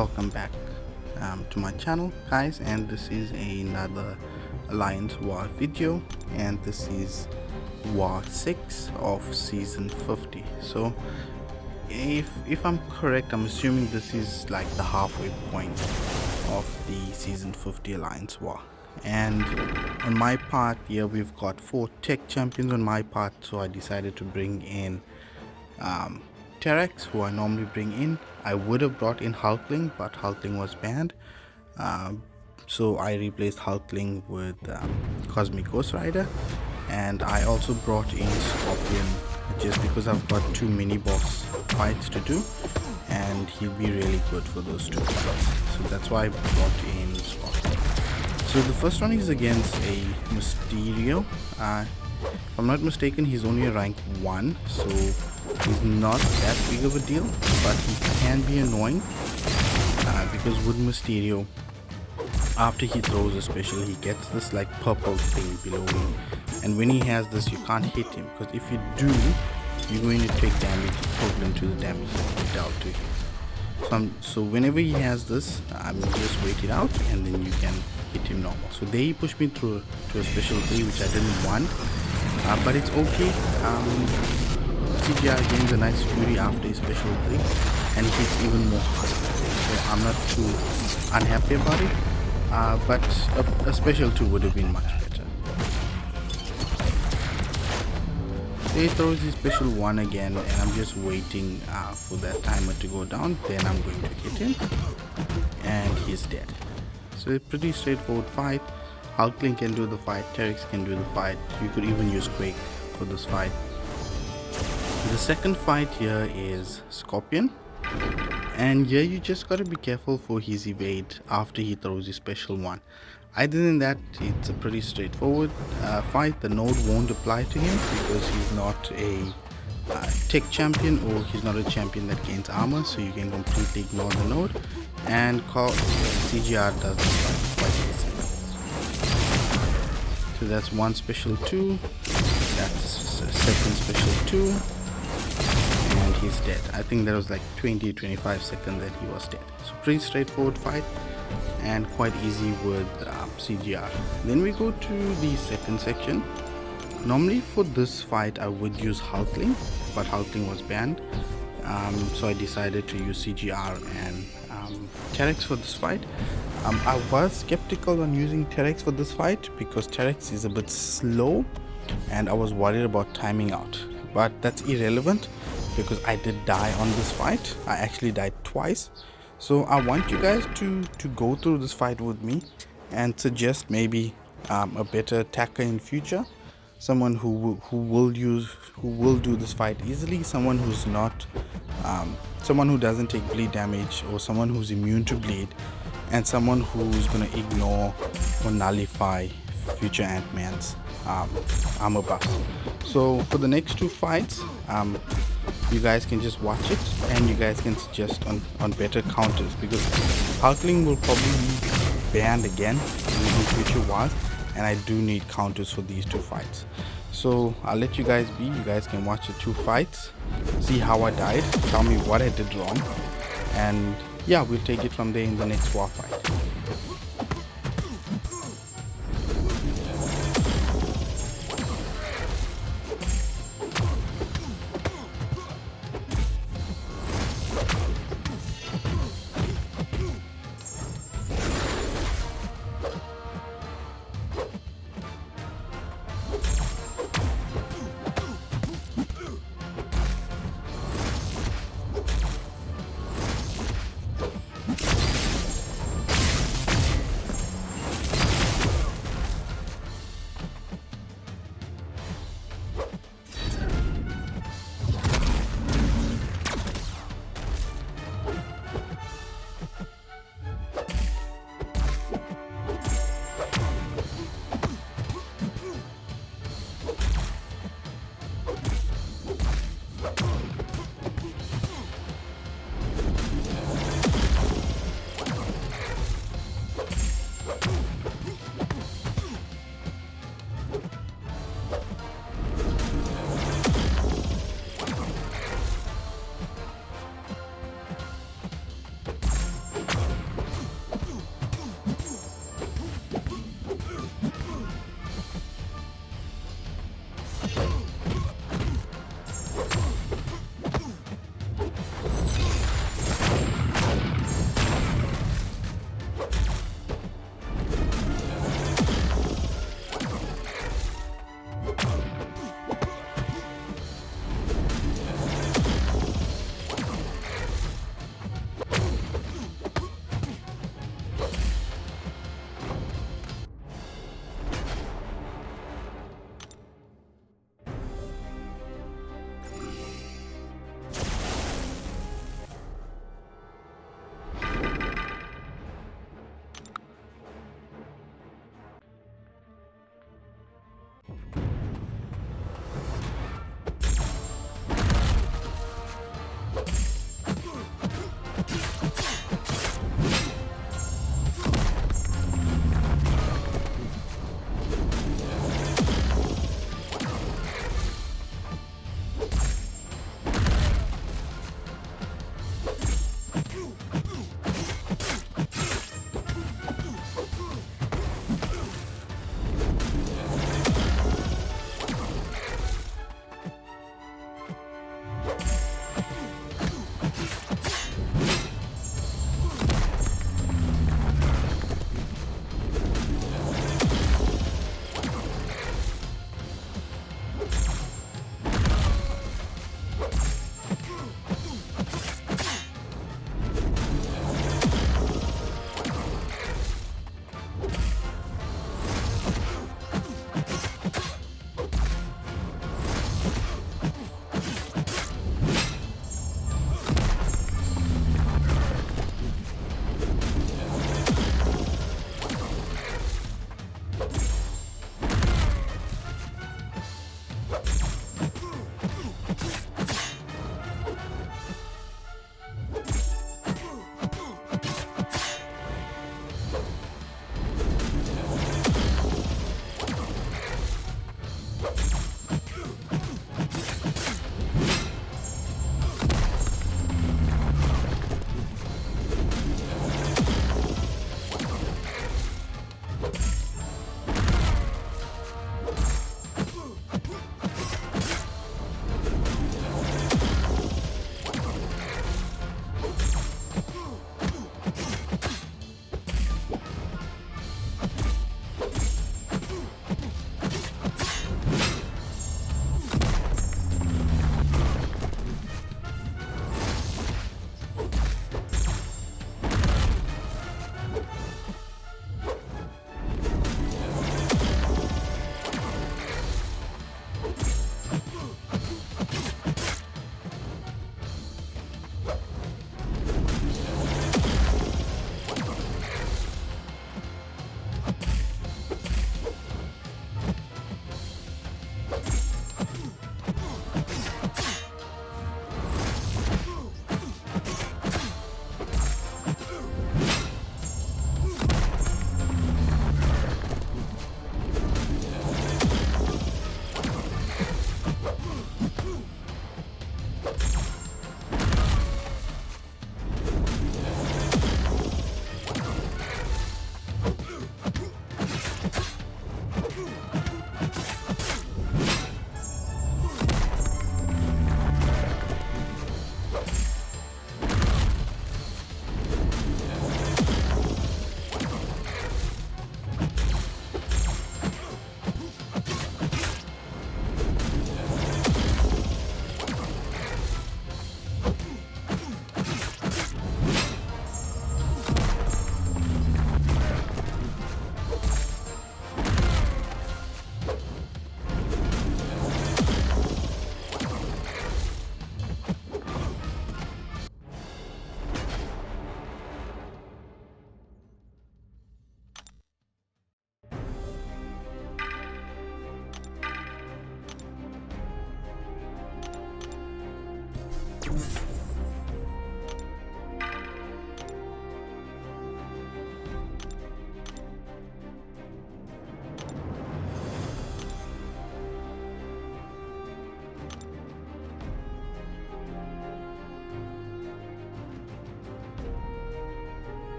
welcome back to my channel, guys, and this is another Alliance War video, and this is War 6 of season 50. So if I'm correct, I'm assuming this is like the halfway point of the season 50 Alliance War. And on my part here, we've got 4 tech champions on my part, so I decided to bring in terrax, who I normally bring in. I would have brought in Hulkling, but Hulkling was banned, so I replaced Hulkling with Cosmic Ghost Rider, and I also brought in Scorpion just because I've got 2 mini boss fights to do and he'll be really good for those 2 fights, so that's why I brought in Scorpion. So the first one is against a Mysterio. If I'm not mistaken, he's only a rank 1, so he's not that big of a deal, but he can be annoying because with Mysterio, after he throws a special, he gets this like purple thing below him, and when he has this, you can't hit him, because if you do, you're going to take damage equivalent to the damage that you dealt to him. So whenever he has this, you just wait it out and then you can hit him normal. So there he pushed me through to a special 3, which I didn't want, but it's okay. CGR gains a nice fury after a special 3 and he hits even more hard, so I'm not too unhappy about it, but a special 2 would have been much better. He throws his special 1 again, and I'm just waiting for that timer to go down, then I'm going to hit him and he's dead. So it's pretty straightforward fight. Hulkling can do the fight, terrax can do the fight, you could even use Quake for this fight. The second fight here is Scorpion, and here you just gotta be careful for his evade after he throws his special 1. Other than that, it's a pretty straightforward fight. The node won't apply to him because he's not a tech champion, or he's not a champion that gains armor, so you can completely ignore the node, and CGR does this fight quite easily. So that's one special 2, that's a second special 2, and he's dead. I think that was like 20-25 seconds that he was dead. So pretty straightforward fight and quite easy with CGR. Then we go to the second section. Normally for this fight I would use Hulkling, but Hulkling was banned, so I decided to use CGR and terrax for this fight. I was skeptical on using terrax for this fight because terrax is a bit slow and I was worried about timing out, but that's irrelevant because I did die on this fight. I actually died twice. So I want you guys to go through this fight with me and suggest maybe a better attacker in future, someone who will do this fight easily, someone who's not someone who doesn't take bleed damage, or someone who's immune to bleed, and someone who's gonna ignore or nullify future Ant-Man's armor buff. So for the next 2 fights, you guys can just watch it and you guys can suggest on better counters, because Hulkling will probably be banned again in future wars, and I do need counters for these 2 fights. So I'll let you guys be. You guys can watch the 2 fights, see how I died, tell me what I did wrong, and yeah, we'll take it from there in the next war fight.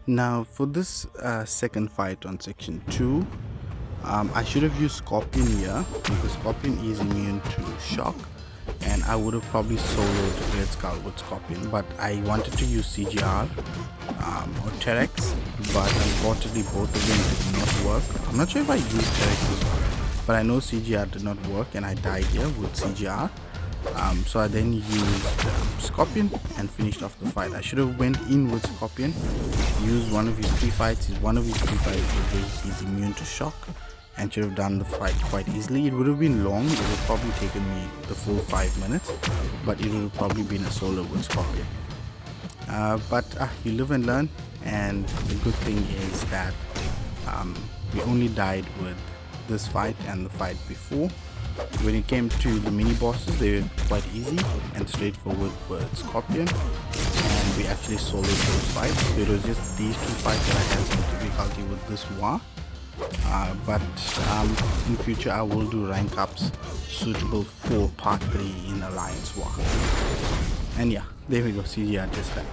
Now for this second fight on section 2, I should have used Scorpion here because Scorpion is immune to shock, and I would have probably soloed Red Skull with Scorpion, but I wanted to use CGR or Terrax, but unfortunately both of them did not work. I'm not sure if I used Terrax as well. but I know CGR did not work and I died here with CGR. So I then used Scorpion and finished off the fight. I should have went in with Scorpion, used one of his pre-fights. One of his pre-fights, he's immune to shock, and should have done the fight quite easily. It would have been long. It would have probably taken me the full 5 minutes, but it would have probably been a solo with Scorpion. But you live and learn, and the good thing is that we only died with this fight and the fight before. When it came to the mini bosses, they were quite easy and straightforward with Scorpion, and we actually soloed those fights. So it was just these two fights that I had some difficulty with this war. But in future I will do rank ups suitable for part 3 in Alliance War. And yeah, there we go, CGR just that.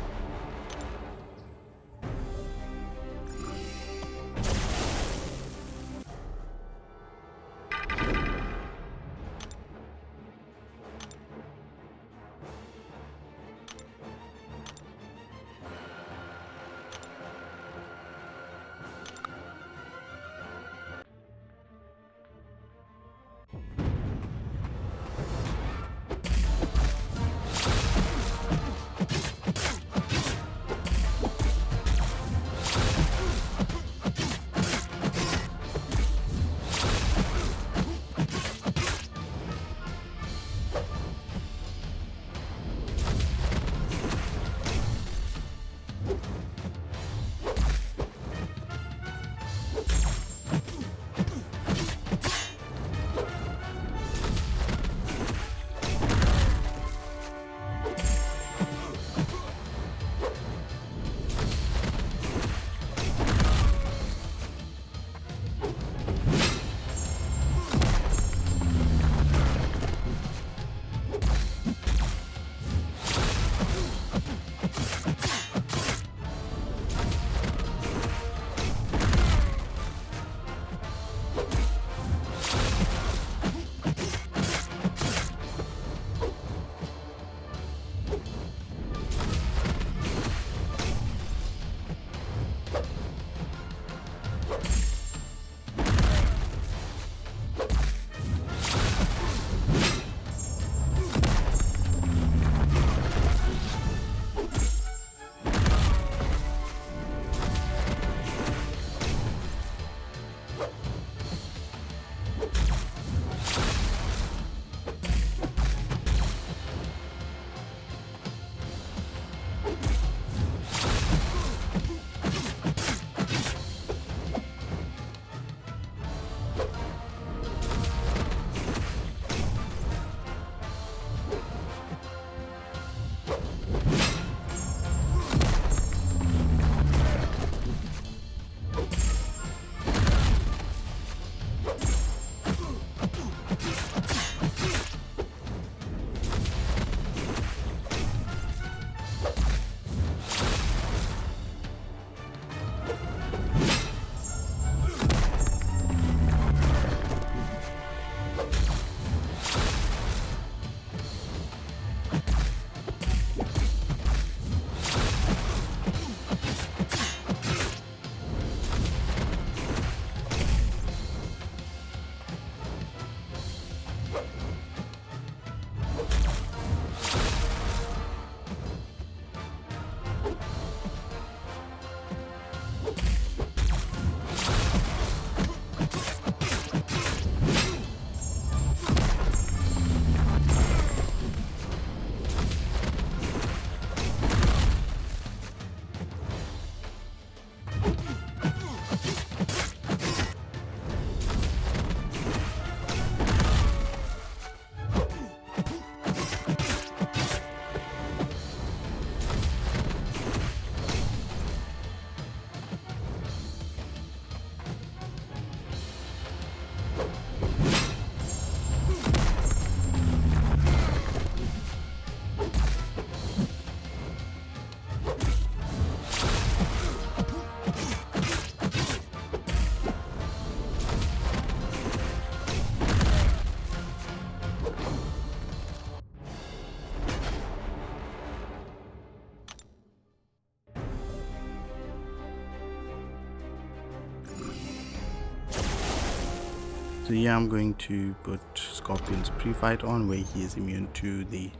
So here I'm going to put Scorpion's pre-fight on, where he is immune to the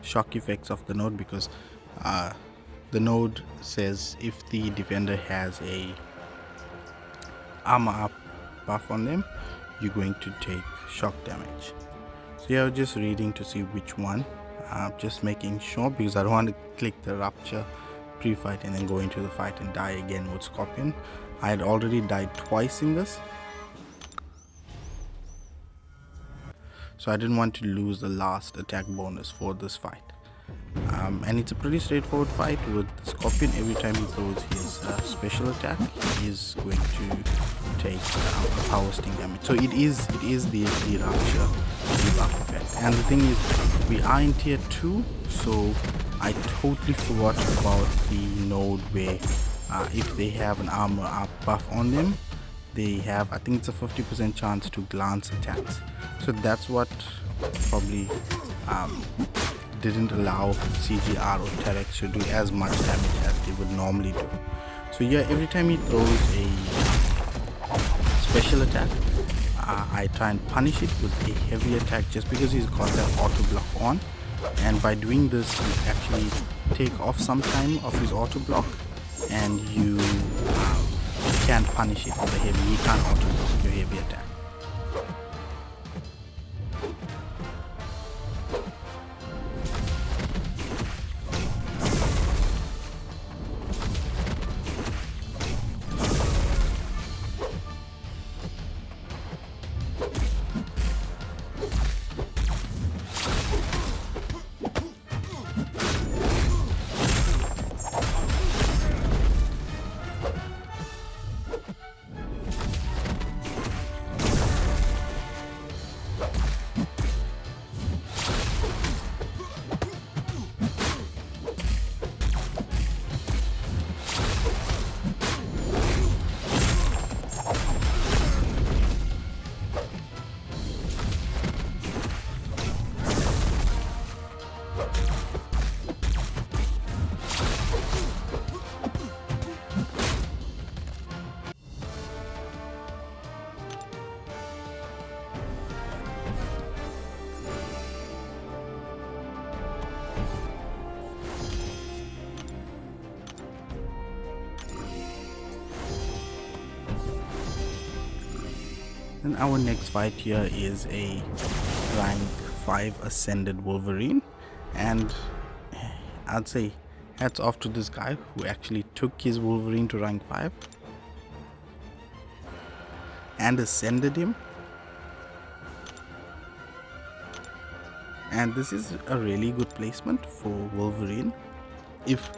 shock effects of the node, because the node says if the defender has a armor up buff on them, you're going to take shock damage. So here I'm just reading to see which one, just making sure, because I don't want to click the rupture pre-fight and then go into the fight and die again with Scorpion. I had already died twice in this, so I didn't want to lose the last attack bonus for this fight. And it's a pretty straightforward fight with Scorpion. Every time he throws his special attack, he is going to take a power sting damage. So it is the rupture debuff effect. And the thing is, we are in tier 2, so I totally forgot about the node where if they have an armor up buff on them, they have, I think it's a 50% chance to glance attacks. So that's what probably didn't allow CGR or terrax to do as much damage as they would normally do. So yeah, every time he throws a special attack, I try and punish it with a heavy attack, just because he's got that auto block on, and by doing this you actually take off some time of his auto block, and you can punish it with a heavy. He can't auto block your heavy attack. And our next fight here is a rank 5 ascended Wolverine, and I'd say hats off to this guy who actually took his Wolverine to rank 5 and ascended him. And this is a really good placement for Wolverine. If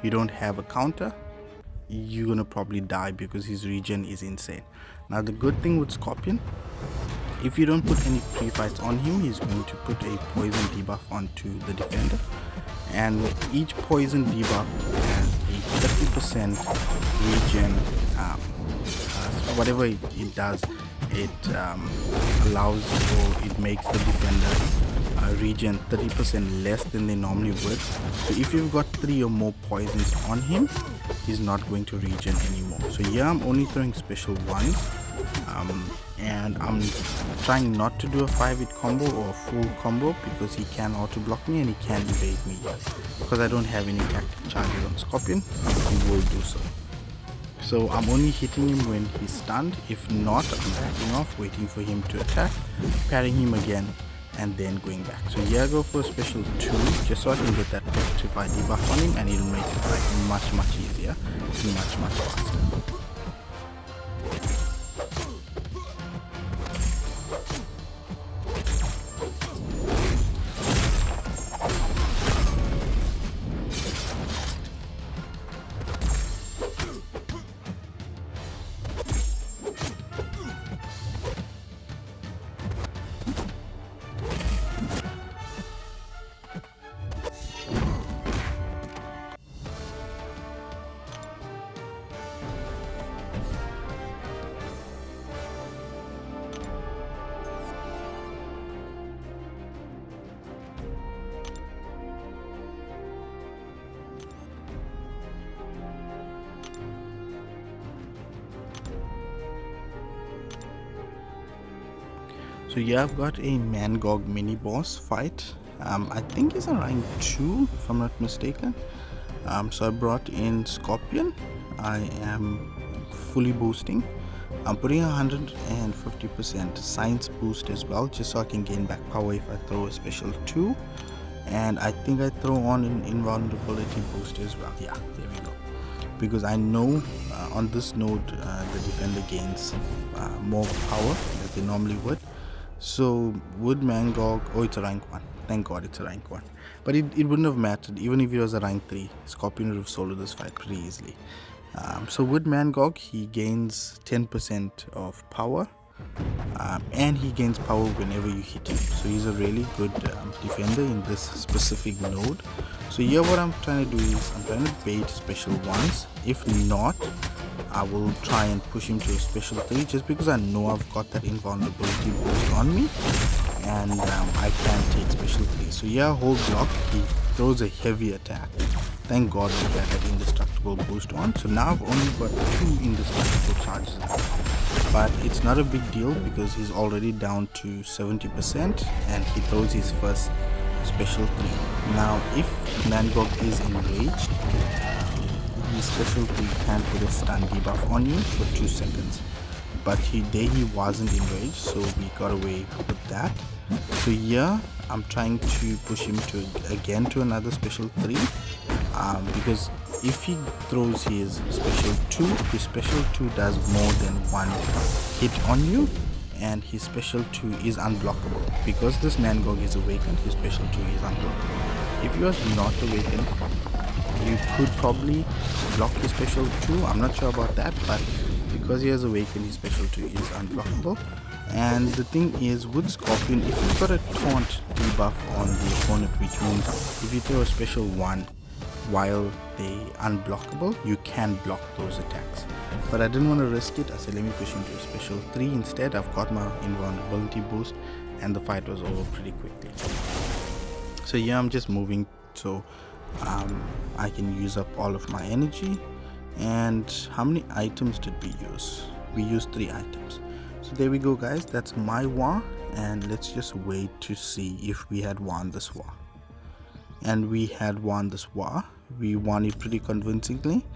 you don't have a counter, you're gonna probably die because his regen is insane. Now the good thing with Scorpion, if you don't put any pre-fights on him, he's going to put a poison debuff onto the defender, and each poison debuff has a 30% regen. Whatever it does, it allows, or it makes the defender regen 30% less than they normally would. So if you've got 3 or more poisons on him, he's not going to regen anymore. So here I'm only throwing special ones, and I'm trying not to do a 5-hit combo or a full combo, because he can auto block me and he can evade me here. Because I don't have any tactic charges on Scorpion, he will do so. So I'm only hitting him when he's stunned. If not, I'm backing off, waiting for him to attack, parrying him again, and then going back. So here I go for a special 2, just so I can get that petrify debuff on him, and it'll make the fight much easier and much faster. So yeah, I've got a Mangog mini boss fight. I think he's a rank 2 if I'm not mistaken. So I brought in Scorpion. I am fully boosting. I'm putting 150% science boost as well, just so I can gain back power if I throw a special 2. And I think I throw on an invulnerability boost as well. Yeah, there we go. Because I know on this node the defender gains more power than they normally would. So would Mangog, oh, it's a rank 1, thank god it's a rank 1, but it wouldn't have mattered even if it was a rank 3. Scorpion would have soloed this fight pretty easily. So with Mangog, he gains 10% of power, and he gains power whenever you hit him, so he's a really good defender in this specific node. So here what I'm trying to do is I'm trying to bait special 1s. If not, I will try and push him to a special 3, just because I know I've got that invulnerability boost on me, and I can take special 3. So yeah, hold block, he throws a heavy attack. Thank god we had that indestructible boost on. So now I've only got 2 indestructible charges left, but it's not a big deal because he's already down to 70% and he throws his first special 3. Now if Mangog is enraged, his special 3 can put a stun debuff on you for 2 seconds, but he wasn't enraged, so we got away with that. So here I'm trying to push him to another special 3, because if he throws his special 2 does more than 1 hit on you, and his special 2 is unblockable. Because this Mangog is awakened, his special 2 is unblockable. If he was not awakened, you could probably block his special 2, I'm not sure about that, but because he has awakened, his special 2 is unblockable. And the thing is, with Scorpion, if you've got a taunt debuff on the opponent, which means if you throw a special 1 while they unblockable, you can block those attacks. But I didn't want to risk it. I said let me push him to a special 3 instead. I've got my invulnerability boost and the fight was over pretty quickly. So yeah, I'm just moving so I can use up all of my energy. And how many items did we use? We used 3 items. So there we go guys, that's my war, and let's just wait to see if we had won this war. And we had won this war. We won it pretty convincingly.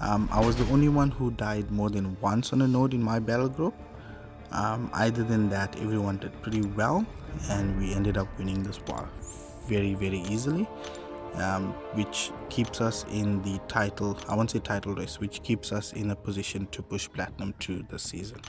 I was the only one who died more than once on a node in my battle group. Other than that, everyone did pretty well, and we ended up winning this war very easily, which keeps us in the title, I won't say title race, which keeps us in a position to push platinum 2 this season.